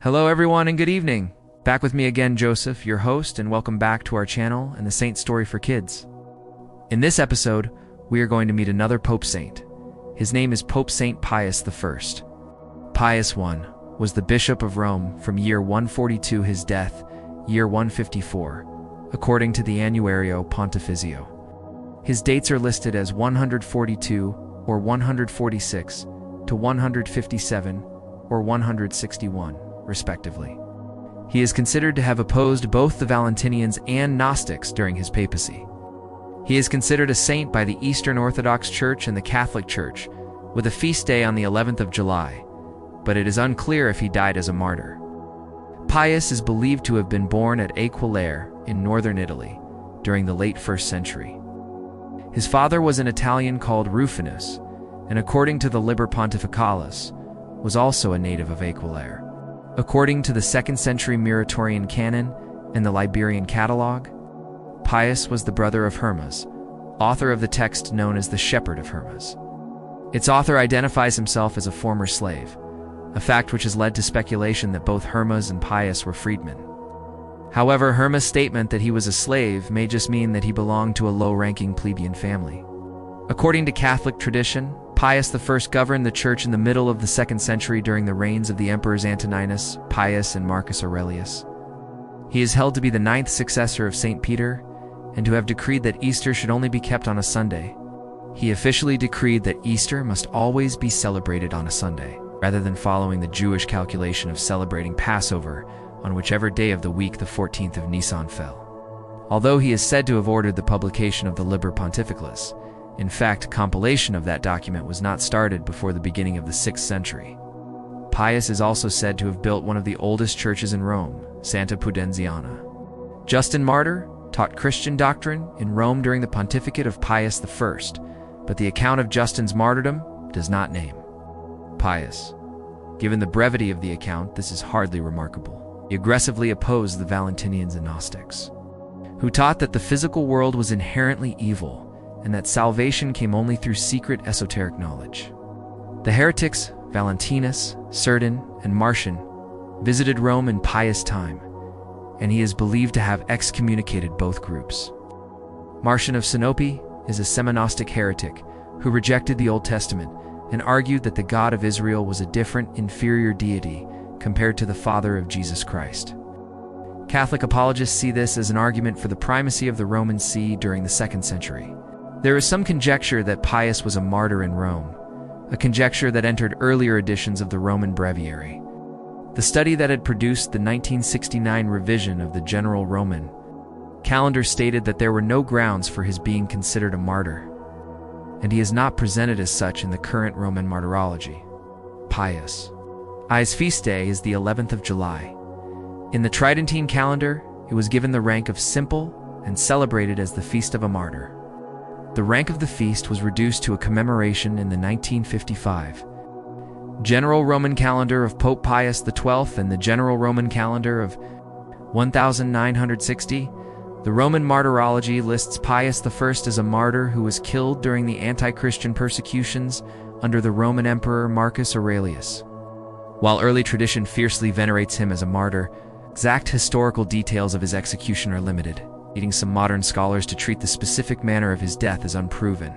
Hello everyone and good evening. Back with me again, Joseph, your host, and welcome back to our channel and the Saint Story for Kids. In this episode, we are going to meet another Pope Saint. His name is Pope Saint Pius I. Pius I was the Bishop of Rome from year 142 his death, year 154, according to the Annuario Pontificio. His dates are listed as 142 or 146 to 157 or 161. Respectively. He is considered to have opposed both the Valentinians and Gnostics during his papacy. He is considered a saint by the Eastern Orthodox Church and the Catholic Church, with a feast day on the 11th of July, but it is unclear if he died as a martyr. Pius is believed to have been born at Aquileia in northern Italy during the late 1st century. His father was an Italian called Rufinus, and according to the Liber Pontificalis, was also a native of Aquileia. According to the 2nd century Muratorian canon and the Liberian Catalogue, Pius was the brother of Hermas, author of the text known as the Shepherd of Hermas. Its author identifies himself as a former slave, a fact which has led to speculation that both Hermas and Pius were freedmen. However, Hermas' statement that he was a slave may just mean that he belonged to a low-ranking plebeian family. According to Catholic tradition, Pius I governed the church in the middle of the 2nd century during the reigns of the emperors Antoninus, Pius, and Marcus Aurelius. He is held to be the 9th successor of St. Peter and to have decreed that Easter should only be kept on a Sunday. He officially decreed that Easter must always be celebrated on a Sunday, rather than following the Jewish calculation of celebrating Passover on whichever day of the week the 14th of Nisan fell. Although he is said to have ordered the publication of the Liber Pontificalis, in fact, compilation of that document was not started before the beginning of the 6th century. Pius is also said to have built one of the oldest churches in Rome, Santa Pudenziana. Justin Martyr taught Christian doctrine in Rome during the pontificate of Pius I, but the account of Justin's martyrdom does not name Pius. Given the brevity of the account, this is hardly remarkable. He aggressively opposed the Valentinians and Gnostics, who taught that the physical world was inherently evil and that salvation came only through secret esoteric knowledge. The heretics Valentinus, Cerdan, and Martian visited Rome in Pius' time, and he is believed to have excommunicated both groups. Martian of Sinope is a semi-Gnostic heretic who rejected the Old Testament and argued that the God of Israel was a different, inferior deity compared to the Father of Jesus Christ. Catholic apologists see this as an argument for the primacy of the Roman See during the 2nd century. There is some conjecture that Pius was a martyr in Rome, a conjecture that entered earlier editions of the Roman Breviary. The study that had produced the 1969 revision of the General Roman calendar stated that there were no grounds for his being considered a martyr, and he is not presented as such in the current Roman martyrology. Pius I's feast day is the 11th of July. In the Tridentine calendar, it was given the rank of simple and celebrated as the Feast of a Martyr. The rank of the feast was reduced to a commemoration in the 1955 General Roman Calendar of Pope Pius XII and the General Roman Calendar of 1960. The Roman Martyrology lists Pius I as a martyr who was killed during the anti-Christian persecutions under the Roman Emperor Marcus Aurelius. While early tradition fiercely venerates him as a martyr, exact historical details of his execution are limited, leading some modern scholars to treat the specific manner of his death as unproven.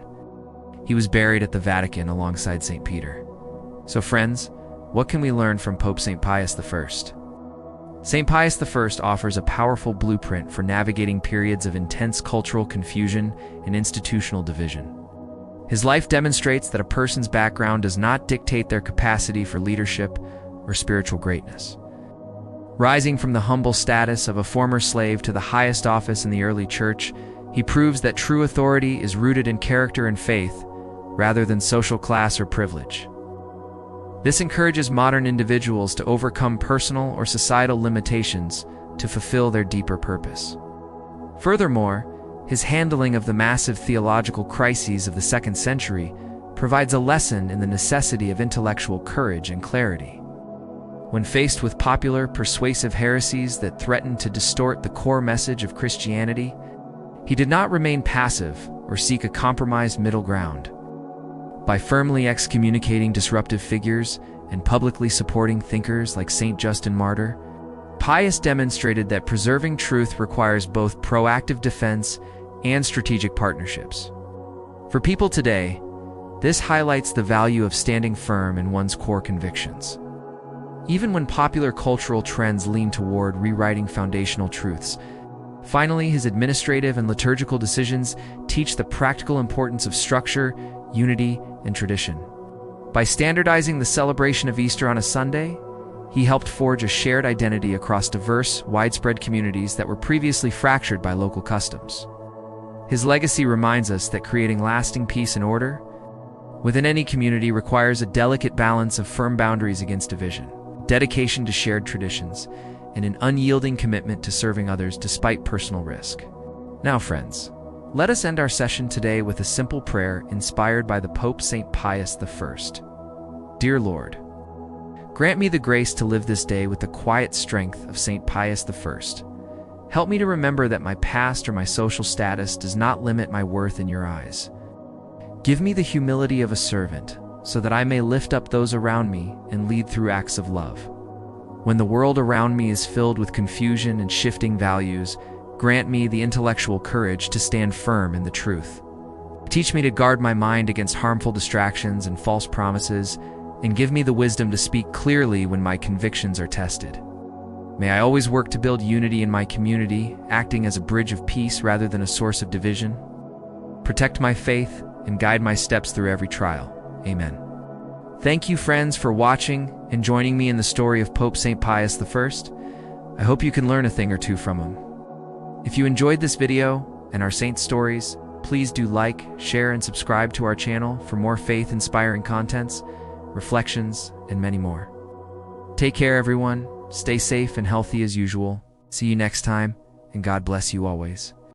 He was buried at the Vatican alongside St. Peter. So friends, what can we learn from Pope St. Pius I? St. Pius I offers a powerful blueprint for navigating periods of intense cultural confusion and institutional division. His life demonstrates that a person's background does not dictate their capacity for leadership or spiritual greatness. Rising from the humble status of a former slave to the highest office in the early church, he proves that true authority is rooted in character and faith, rather than social class or privilege. This encourages modern individuals to overcome personal or societal limitations to fulfill their deeper purpose. Furthermore, his handling of the massive theological crises of the 2nd century provides a lesson in the necessity of intellectual courage and clarity. When faced with popular, persuasive heresies that threatened to distort the core message of Christianity, he did not remain passive or seek a compromised middle ground. By firmly excommunicating disruptive figures and publicly supporting thinkers like Saint Justin Martyr, Pius demonstrated that preserving truth requires both proactive defense and strategic partnerships. For people today, this highlights the value of standing firm in one's core convictions. Even when popular cultural trends lean toward rewriting foundational truths, finally, his administrative and liturgical decisions teach the practical importance of structure, unity, and tradition. By standardizing the celebration of Easter on a Sunday, he helped forge a shared identity across diverse, widespread communities that were previously fractured by local customs. His legacy reminds us that creating lasting peace and order within any community requires a delicate balance of firm boundaries against division, dedication to shared traditions, and an unyielding commitment to serving others despite personal risk. Now, friends, let us end our session today with a simple prayer inspired by the Pope St. Pius I. Dear Lord, grant me the grace to live this day with the quiet strength of St. Pius I. Help me to remember that my past or my social status does not limit my worth in your eyes. Give me the humility of a servant, so that I may lift up those around me and lead through acts of love. When the world around me is filled with confusion and shifting values, grant me the intellectual courage to stand firm in the truth. Teach me to guard my mind against harmful distractions and false promises, and give me the wisdom to speak clearly when my convictions are tested. May I always work to build unity in my community, acting as a bridge of peace rather than a source of division. Protect my faith and guide my steps through every trial. Amen. Thank you, friends, for watching and joining me in the story of Pope St. Pius I. I hope you can learn a thing or two from him. If you enjoyed this video and our saint stories, please do like, share, and subscribe to our channel for more faith-inspiring contents, reflections, and many more. Take care, everyone. Stay safe and healthy as usual. See you next time, and God bless you always.